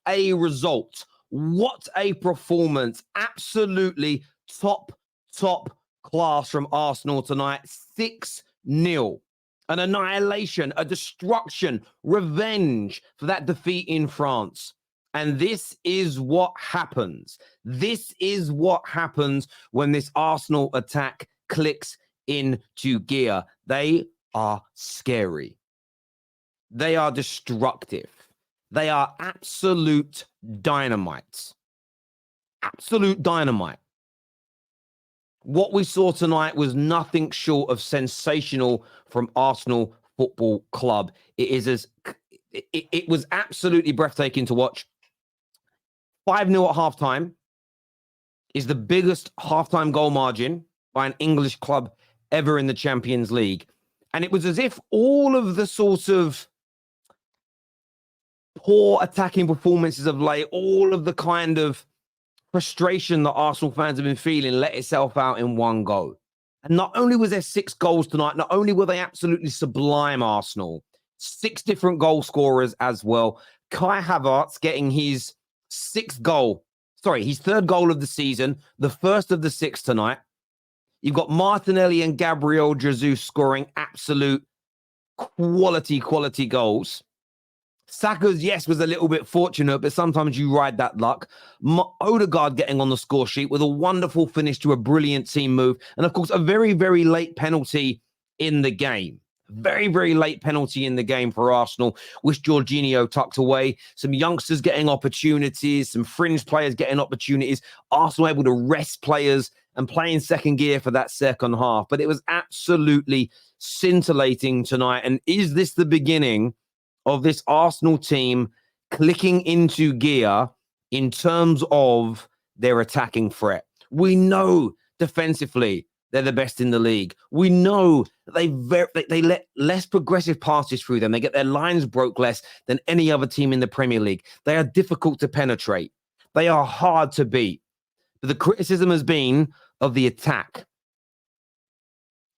a result. What a performance. Absolutely top class from Arsenal tonight. 6-0. An annihilation, a destruction, revenge for that defeat in France. And this is what happens. This is what happens when this Arsenal attack clicks into gear. They are scary. They are destructive. They are absolute dynamite. Absolute dynamite. What we saw tonight was nothing short of sensational from Arsenal Football Club. It was absolutely breathtaking to watch. 5-0 at halftime is the biggest halftime goal margin by an English club ever in the Champions League. And it was as if all of the sort of poor attacking performances of late, all of the kind of frustration that Arsenal fans have been feeling let itself out in one go. And not only was there 6 goals tonight, not only were they absolutely sublime, Arsenal, 6 different goal scorers as well. Kai Havertz getting his 3rd goal of the season, the first of the 6 tonight. You've got Martinelli and Gabriel Jesus scoring absolute quality goals. Saka's, yes, was a little bit fortunate, but sometimes you ride that luck. Odegaard getting on the score sheet with a wonderful finish to a brilliant team move. And, of course, a very, very late penalty in the game. Very, very late penalty in the game for Arsenal, which Jorginho tucked away. Some youngsters getting opportunities, some fringe players getting opportunities. Arsenal able to rest players and play in second gear for that second half. But it was absolutely scintillating tonight. And is this the beginning of this Arsenal team clicking into gear in terms of their attacking threat? We know defensively they're the best in the league. We know that they let less progressive passes through them. They get their lines broke less than any other team in the Premier League. They are difficult to penetrate. They are hard to beat. But the criticism has been of the attack.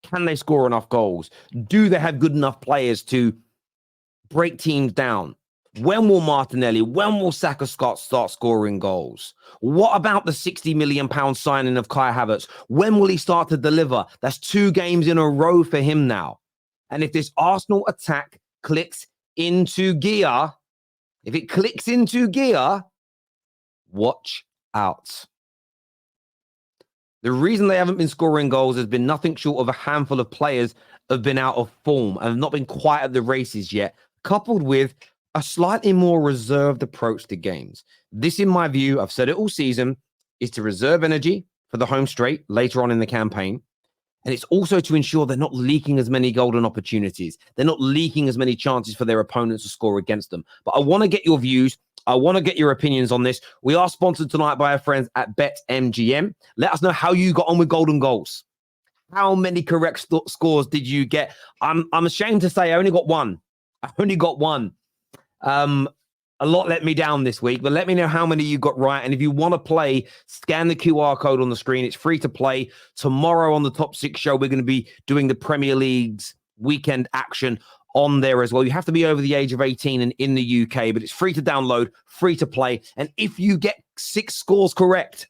Can they score enough goals? Do they have good enough players to break teams down? When will Martinelli, when will Saka start scoring goals? What about the £60 million signing of Kai Havertz? When will he start to deliver? That's 2 games in a row for him now. And if this Arsenal attack clicks into gear, watch out. The reason they haven't been scoring goals has been nothing short of a handful of players have been out of form and have not been quite at the races yet, coupled with a slightly more reserved approach to games. This, in my view, I've said it all season, is to reserve energy for the home straight later on in the campaign. And it's also to ensure they're not leaking as many golden opportunities. They're not leaking as many chances for their opponents to score against them. But I want to get your views. I want to get your opinions on this. We are sponsored tonight by our friends at BetMGM. Let us know how you got on with golden goals. How many correct scores did you get? I'm ashamed to say I only got one. A lot let me down this week, but let me know how many you got right. And if you want to play, scan the QR code on the screen. It's free to play. Tomorrow on the Top 6 show, we're going to be doing the Premier League's weekend action on there as well. You have to be over the age of 18 and in the UK, but it's free to download, free to play. And if you get 6 scores correct,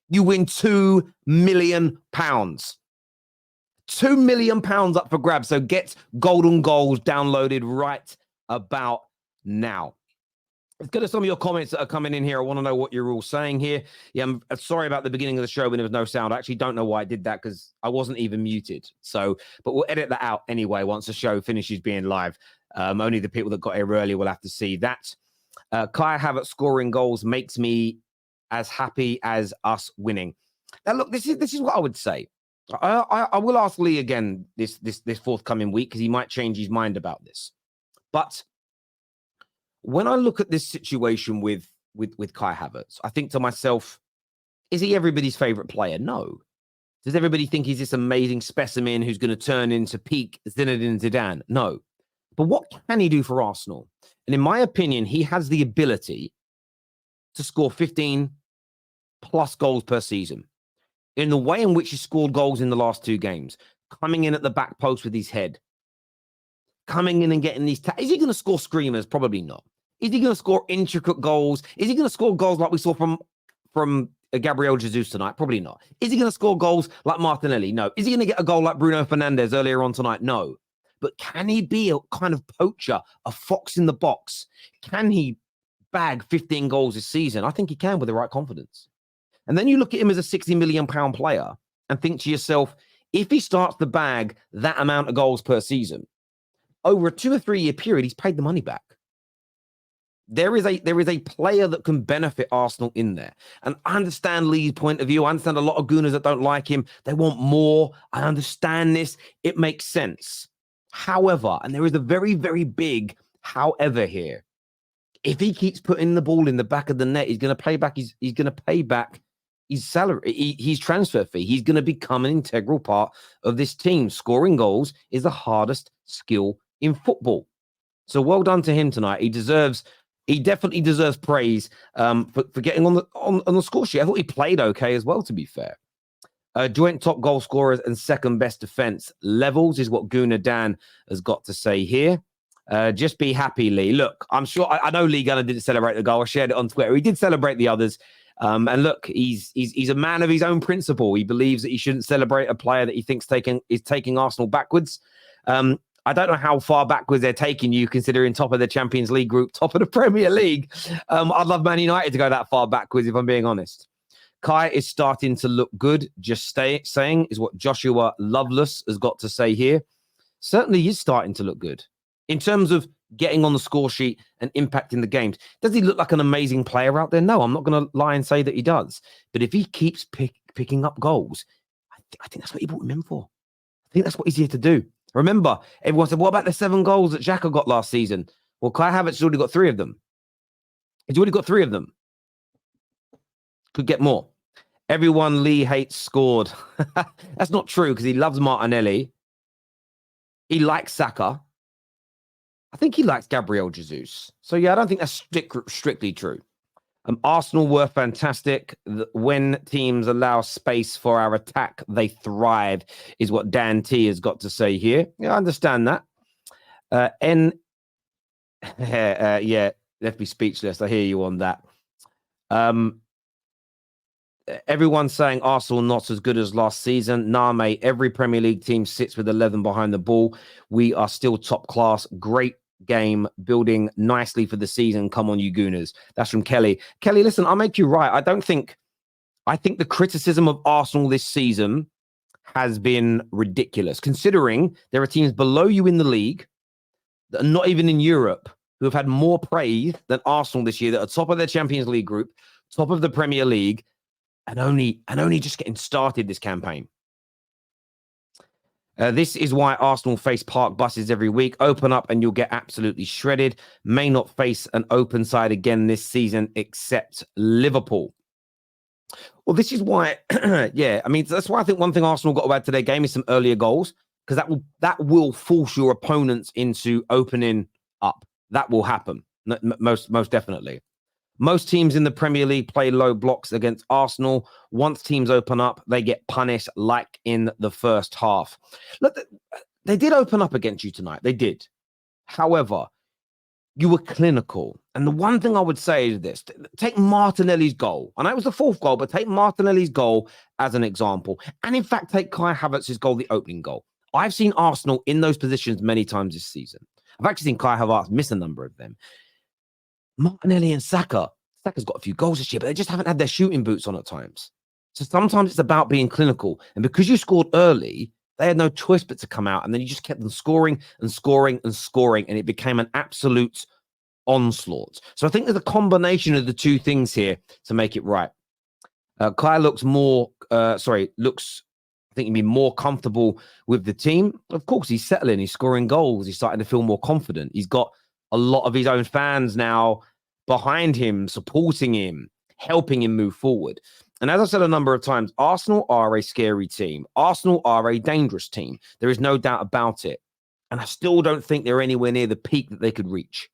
you win £2 million. £2 million up for grabs. So get Golden Goals downloaded right about now. Let's go to some of your comments that are coming in here. I want to know what you're all saying here. Yeah, I'm sorry about the beginning of the show when there was no sound. I actually don't know why I did that because I wasn't even muted. So, but we'll edit that out anyway once the show finishes being live. Only the people that got here early will have to see that. Kai Havertz scoring goals makes me as happy as us winning. Now, look, this is what I would say. I will ask Lee again this forthcoming week because he might change his mind about this. But when I look at this situation with Kai Havertz, I think to myself, is he everybody's favorite player? No. Does everybody think he's this amazing specimen who's going to turn into peak Zinedine Zidane? No. But what can he do for Arsenal? And in my opinion, he has the ability to score 15 plus goals per season. In the way in which he scored goals in the last 2 games, coming in at the back post with his head, coming in and getting these... Is he going to score screamers? Probably not. Is he going to score intricate goals? Is he going to score goals like we saw from Gabriel Jesus tonight? Probably not. Is he going to score goals like Martinelli? No. Is he going to get a goal like Bruno Fernandes earlier on tonight? No. But can he be a kind of poacher, a fox in the box? Can he bag 15 goals this season? I think he can with the right confidence. And then you look at him as a £60 million player and think to yourself, if he starts to bag that amount of goals per season, over a 2 or 3 year period, he's paid the money back. There is a player that can benefit Arsenal in there. And I understand Lee's point of view. I understand a lot of Gooners that don't like him. They want more. I understand this. It makes sense. However, and there is a very, very big however here. If he keeps putting the ball in the back of the net, he's going to pay back. He's going to pay back his salary, his transfer fee. He's going to become an integral part of this team. Scoring goals is the hardest skill in football. So well done to him tonight. He definitely deserves praise for getting on the score sheet. I thought he played okay as well, to be fair. Joint top goal scorers and second best defense levels is what Gooner Dan has got to say here. Just be happy, Lee. Look, I'm sure I know Lee Gunner didn't celebrate the goal. I shared it on Twitter. He did celebrate the others. And look, he's a man of his own principle. He believes that he shouldn't celebrate a player that he thinks is taking Arsenal backwards. I don't know how far backwards they're taking you, considering top of the Champions League group, top of the Premier League. I'd love Man United to go that far backwards, if I'm being honest. Kai is starting to look good, saying is what Joshua Loveless has got to say here. Certainly he's starting to look good. In terms of getting on the score sheet and impacting the games, does he look like an amazing player out there? No, I'm not going to lie and say that he does. But if he keeps picking up goals, I think that's what he brought him in for. I think that's what he's here to do. Remember, everyone said, what about the 7 goals that Xhaka got last season? Well, Kai Havertz has already got 3 of them. He's already got 3 of them. Could get more. Everyone Lee hates scored. That's not true because he loves Martinelli. He likes Saka. I think he likes Gabriel Jesus. So, yeah, I don't think that's strictly true. Arsenal were fantastic. When teams allow space for our attack, they thrive, is what Dan T has got to say here. Yeah, I understand that. Yeah, left me speechless. I hear you on that. Everyone's saying Arsenal not as good as last season. Nah, mate, every Premier League team sits with 11 behind the ball. We are still top class. Great game, building nicely for the season. Come on, you Gooners. That's from Kelly. Kelly, listen, I'll make you right. I think the criticism of Arsenal this season has been ridiculous, considering there are teams below you in the league that are not even in Europe who have had more praise than Arsenal this year, that are top of their Champions League group, top of the Premier League, and only just getting started this campaign. This is why Arsenal face park buses every week. Open up and you'll get absolutely shredded. May not face an open side again this season, except Liverpool. Well, this is why, yeah, I mean, that's why I think one thing Arsenal got to add to their game is some earlier goals, because that will force your opponents into opening up. That will happen, most definitely. Most teams in the Premier League play low blocks against Arsenal. Once teams open up, they get punished like in the first half. Look, they did open up against you tonight. They did. However, you were clinical. And the one thing I would say is this. Take Martinelli's goal. I know it was the 4th goal, but take Martinelli's goal as an example. And in fact, take Kai Havertz's goal, the opening goal. I've seen Arsenal in those positions many times this season. I've actually seen Kai Havertz miss a number of them. Martinelli and Saka's got a few goals this year, but they just haven't had their shooting boots on at times. So sometimes it's about being clinical. And because you scored early, they had no choice but to come out. And then you just kept them scoring and scoring and scoring. And it became an absolute onslaught. So I think there's a combination of the two things here to make it right. Kai looks I think he'd be more comfortable with the team. Of course, he's settling. He's scoring goals. He's starting to feel more confident. He's got a lot of his own fans now behind him, supporting him, helping him move forward. And as I said a number of times, Arsenal are a scary team. Arsenal are a dangerous team. There is no doubt about it. And I still don't think they're anywhere near the peak that they could reach.